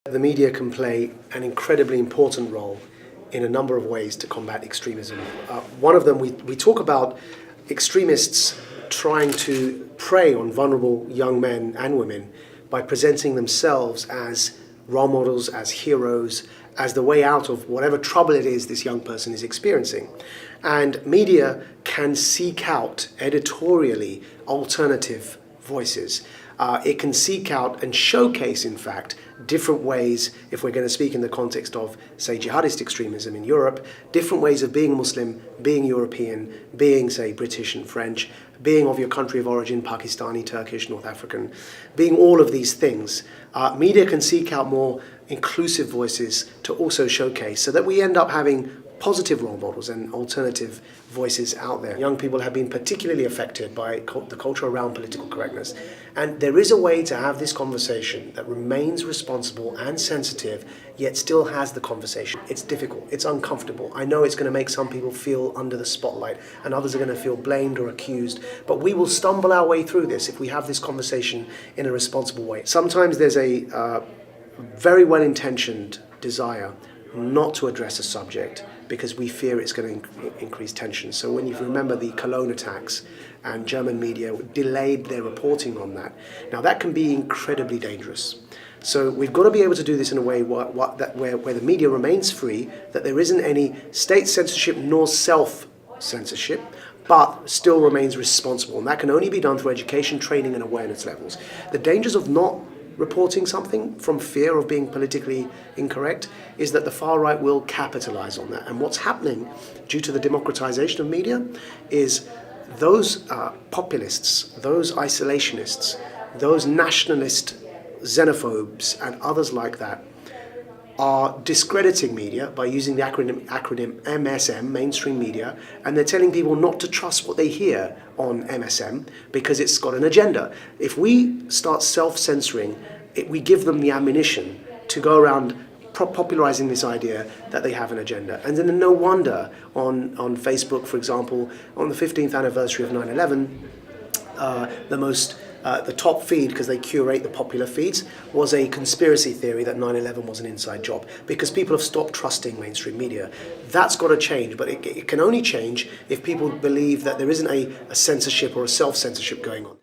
The media can play an incredibly important role in a number of ways to combat extremism. One of them, we talk about extremists trying to prey on vulnerable young men and women by presenting themselves as role models, as heroes, as the way out of whatever trouble it is this young person is experiencing. And media can seek out editorially alternative voices. It can seek out and showcase, in fact, different ways, if we're going to speak in the context of, say, jihadist extremism in Europe, different ways of being Muslim, being European, being, say, British and French, being of your country of origin, Pakistani, Turkish, North African, being all of these things. Media can seek out more inclusive voices to also showcase, so that we end up having positive role models and alternative voices out there. Young people have been particularly affected by the culture around political correctness. And there is a way to have this conversation that remains responsible and sensitive, yet still has the conversation. It's difficult, it's uncomfortable. I know it's going to make some people feel under the spotlight, and others are going to feel blamed or accused, but we will stumble our way through this if we have this conversation in a responsible way. Sometimes there's a very well-intentioned desire not to address a subject because we fear it's going to increase tension. So when you remember the Cologne attacks, and German media delayed their reporting on that, now that can be incredibly dangerous. So we've got to be able to do this in a way where the media remains free, that there isn't any state censorship nor self-censorship, but still remains responsible. And that can only be done through education, training and awareness levels. The dangers of not reporting something from fear of being politically incorrect is that the far right will capitalize on that. And what's happening due to the democratization of media is those populists, those isolationists, those nationalist xenophobes and others like that are discrediting media by using the acronym MSM, mainstream media, and they're telling people not to trust what they hear on MSM because it's got an agenda. If we start self-censoring, we give them the ammunition to go around popularizing this idea that they have an agenda. And then no wonder on Facebook, for example, on the 15th anniversary of 9/11, the top feed, because they curate the popular feeds, was a conspiracy theory that 9/11 was an inside job, because people have stopped trusting mainstream media. That's got to change, but it can only change if people believe that there isn't a censorship or a self-censorship going on.